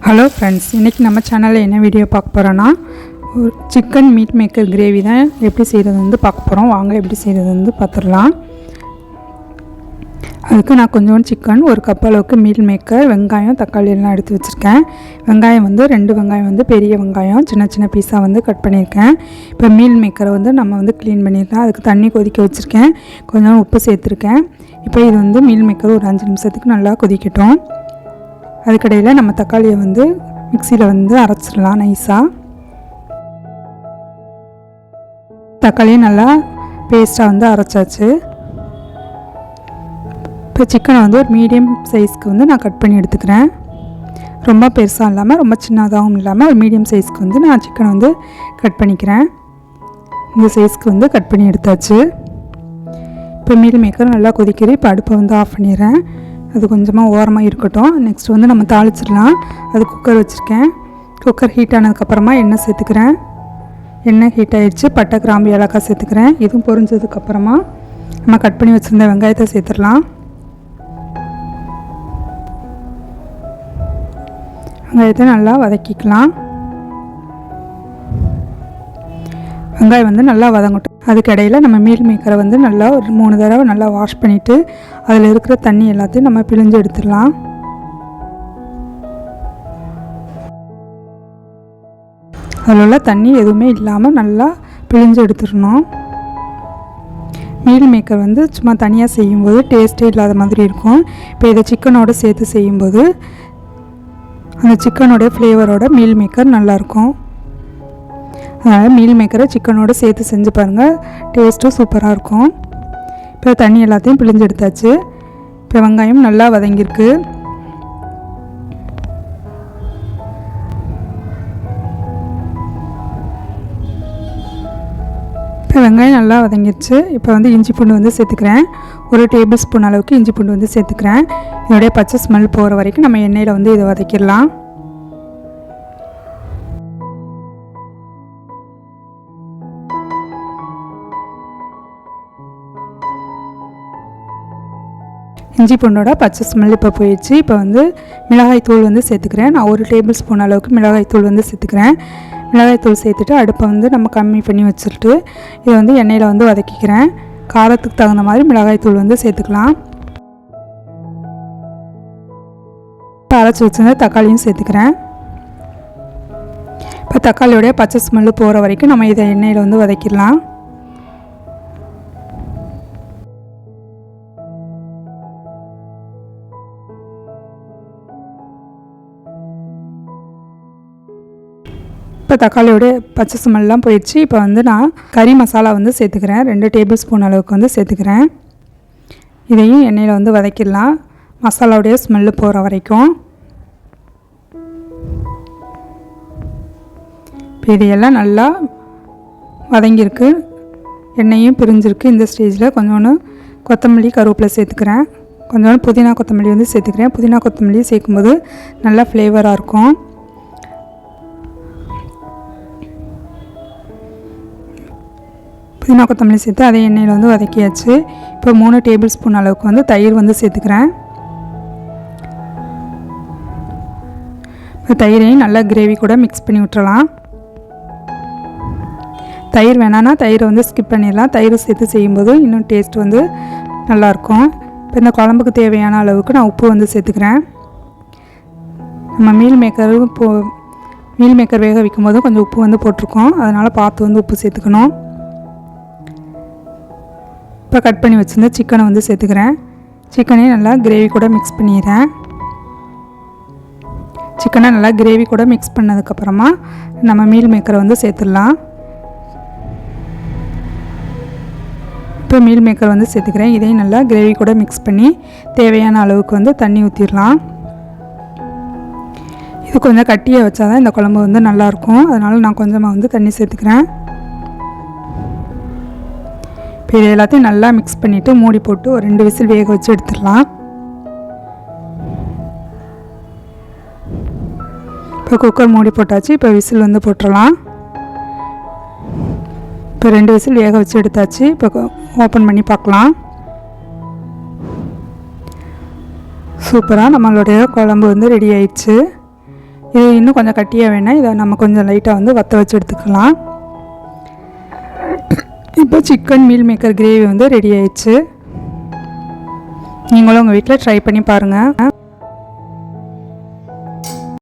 Hello friends, இன்றைக்கி நம்ம சேனலில் என்ன வீடியோ பார்க்க போகிறோன்னா ஒரு சிக்கன் மீட் மேக்கர் கிரேவி தான் எப்படி செய்கிறது வந்து பார்க்க போகிறோம். வாங்க எப்படி செய்கிறது வந்து பார்த்துடலாம். அதுக்கு நான் கொஞ்சோண்டு சிக்கன், ஒரு கப் அளவுக்கு மீல் மேக்கர், வெங்காயம், தக்காளி எல்லாம் எடுத்து வச்சுருக்கேன். வெங்காயம் வந்து 2 வெங்காயம் வந்து பெரிய வெங்காயம் சின்ன சின்ன பீஸாக வந்து கட் பண்ணியிருக்கேன். இப்போ மீல் மேக்கரை வந்து நம்ம வந்து க்ளீன் பண்ணியிருக்கேன். அதுக்கு தண்ணி கொதிக்க வச்சுருக்கேன், கொஞ்சம் உப்பு சேர்த்துருக்கேன். இப்போ இது வந்து மீல் மேக்கர் ஒரு 5 நிமிஷத்துக்கு நல்லா கொதிக்கட்டும். அதுக்கடையில் நம்ம தக்காளியை வந்து மிக்சியில் வந்து அரைச்சிடலாம் நைஸாக. தக்காளியை நல்லா பேஸ்ட்டாக வந்து அரைச்சாச்சு. இப்போ சிக்கனை வந்து ஒரு மீடியம் சைஸ்க்கு வந்து நான் கட் பண்ணி எடுத்துக்கிறேன். ரொம்ப பெருசாக இல்லாமல் ரொம்ப சின்னதாகவும் இல்லாமல் ஒரு மீடியம் சைஸ்க்கு வந்து நான் சிக்கனை வந்து கட் பண்ணிக்கிறேன். இந்த சைஸ்க்கு வந்து கட் பண்ணி எடுத்தாச்சு. இப்போ மீல் மேக்கர் நல்லா கொதிக்கிது. இப்போ அடுப்பை வந்து ஆஃப் பண்ணிடுறேன். அது கொஞ்சமாக ஓரமாக இருக்கட்டும். நெக்ஸ்ட் வந்து நம்ம தாளிச்சிடலாம். அது குக்கர் வச்சுருக்கேன். குக்கர் ஹீட் ஆனதுக்கப்புறமா எண்ணெய் சேர்த்துக்கிறேன். எண்ணெய் ஹீட் ஆகிடுச்சு. பட்டை, கிராம்பு, ஏலக்காய் சேர்த்துக்கிறேன். இதுவும் பொரிஞ்சதுக்கப்புறமா நம்ம கட் பண்ணி வச்சுருந்த வெங்காயத்தை சேர்த்துடலாம். வெங்காயத்தை நல்லா வதக்கிக்கலாம். வெங்காயம் வந்து நல்லா வதங்கட்டும். அதுக்கு இடையில் நம்ம மீல் மேக்கரை வந்து நல்லா ஒரு 3 தடவை நல்லா வாஷ் பண்ணிவிட்டு அதில் இருக்கிற தண்ணி எல்லாத்தையும் நம்ம பிழிஞ்சு எடுத்துடலாம். அதில் உள்ள தண்ணி எதுவுமே இல்லாமல் நல்லா பிழிஞ்சு எடுத்துடணும். மீல் மேக்கர் வந்து சும்மா தனியாக செய்யும்போது டேஸ்ட்டே இல்லாத மாதிரி இருக்கும். இப்போ இதை சிக்கனோடு சேர்த்து செய்யும்போது அந்த சிக்கனோடைய ஃப்ளேவரோட மீல் மேக்கர் நல்லாயிருக்கும். அதனால் மீல் மேக்கரை சிக்கனோடு சேர்த்து செஞ்சு பாருங்கள், டேஸ்ட்டும் சூப்பராக இருக்கும். இப்போ தண்ணி எல்லாத்தையும் பிழிஞ்சு எடுத்தாச்சு. இப்போ வெங்காயம் நல்லா வதங்கியிருக்கு. இப்போ வெங்காயம் நல்லா வதங்கிடுச்சு. இப்போ வந்து இஞ்சி பூண்டு வந்து சேர்த்துக்கிறேன். 1 டேபிள் ஸ்பூன் அளவுக்கு இஞ்சி பூண்டு வந்து சேர்த்துக்கிறேன். இதோடைய பச்சை ஸ்மெல் போகிற வரைக்கும் நம்ம எண்ணெயில் வந்து இதை வதக்கிடலாம். இஞ்சி பூண்டோட பச்சை ஸ்மெல் இப்போ போயிடுச்சு. இப்போ வந்து மிளகாய் தூள் வந்து சேர்த்துக்கிறேன். நான் 1 டேபிள் ஸ்பூன் அளவுக்கு மிளகாய் தூள் வந்து சேர்த்துக்கிறேன். மிளகாய் தூள் சேர்த்துட்டு அடுப்பை வந்து நம்ம கம்மி பண்ணி வச்சுட்டு இதை வந்து எண்ணெயில் வந்து வதக்கிக்கிறேன். காரத்துக்கு தகுந்த மாதிரி மிளகாய் தூள் வந்து சேர்த்துக்கலாம். இப்போ அரைச்சி வச்சுருந்த தக்காளியும் சேர்த்துக்கிறேன். இப்போ தக்காளியோடைய பச்சை ஸ்மெல்லு போகிற வரைக்கும் நம்ம இதை எண்ணெயில் வந்து வதக்கிடலாம். இப்போ தக்காளியோடைய பச்சை ஸ்மெல்லாம் போயிடுச்சு. இப்போ வந்து நான் கறி மசாலா வந்து சேர்த்துக்கிறேன். 2 டேபிள் ஸ்பூன் அளவுக்கு வந்து சேர்த்துக்கிறேன். இதையும் எண்ணெயில் வந்து வதக்கிடலாம், மசாலாவுடைய ஸ்மெல்லு போகிற வரைக்கும். இப்போ இதையெல்லாம் நல்லா வதங்கியிருக்கு, எண்ணெயும் பிரிஞ்சிருக்கு. இந்த ஸ்டேஜில் கொஞ்சோண்டு கொத்தமல்லி, கருவேப்பிலை சேர்த்துக்கிறேன். கொஞ்சோண்டு புதினா கொத்தமல்லி வந்து சேர்த்துக்கிறேன். புதினா கொத்தமல்லி சேர்க்கும்போது நல்லா ஃப்ளேவராக இருக்கும். புதினா கொத்தமல்லி சேர்த்து அதே எண்ணெயில் வந்து வதக்கியாச்சு. இப்போ 3 டேபிள் ஸ்பூன் அளவுக்கு வந்து தயிர் வந்து சேர்த்துக்கிறேன். இப்போ தயிரையும் நல்லா கிரேவி கூட மிக்ஸ் பண்ணி விட்டுறலாம். தயிர் வேணான்னா தயிரை வந்து ஸ்கிப் பண்ணிடலாம். தயிர் சேர்த்து செய்யும்போது இன்னும் டேஸ்ட் வந்து நல்லாயிருக்கும். இப்போ இந்த குழம்புக்கு தேவையான அளவுக்கு நான் உப்பு வந்து சேர்த்துக்கிறேன். நம்ம மீல் மேக்கர் வேக வைக்கும் போது கொஞ்சம் உப்பு வந்து போட்டிருக்கோம், அதனால் பார்த்து வந்து உப்பு சேர்த்துக்கணும். இப்போ கட் பண்ணி வச்சுருந்த சிக்கனை வந்து சேர்த்துக்கிறேன். சிக்கனையும் நல்லா கிரேவி கூட மிக்ஸ் பண்ணிடுறேன். சிக்கனை நல்லா கிரேவி கூட மிக்ஸ் பண்ணதுக்கப்புறமா நம்ம மீல் மேக்கரை வந்து சேர்த்துடலாம். இப்போ மீல் மேக்கர் வந்து சேர்த்துக்கிறேன். இதையும் நல்லா கிரேவி கூட மிக்ஸ் பண்ணி தேவையான அளவுக்கு வந்து தண்ணி ஊற்றிடலாம். இது கொஞ்சம் கட்டியாக வச்சா தான் இந்த குழம்பு வந்து நல்லாயிருக்கும், அதனால் நான் கொஞ்சமாக வந்து தண்ணி சேர்த்துக்கிறேன். இப்போ இது எல்லாத்தையும் நல்லா மிக்ஸ் பண்ணிவிட்டு மூடி போட்டு ஒரு 2 விசில் வேக வச்சு எடுத்துடலாம். இப்போ குக்கர் மூடி போட்டாச்சு. இப்போ விசில் வந்து போட்டுடலாம். இப்போ 2 விசில் வேக வச்சு எடுத்தாச்சு. இப்போ ஓப்பன் பண்ணி பார்க்கலாம். சூப்பராக நம்மளுடைய குழம்பு வந்து ரெடி ஆயிடுச்சு. இது இன்னும் கொஞ்சம் கட்டியாக வேணால் இதை நம்ம கொஞ்சம் லைட்டாக வந்து வற்ற வச்சு எடுத்துக்கலாம். இப்போ சிக்கன் மீல் மேக்கர் கிரேவி வந்து ரெடி ஆயிடுச்சு. நீங்களும் உங்கள் வீட்டில் ட்ரை பண்ணி பாருங்கள்.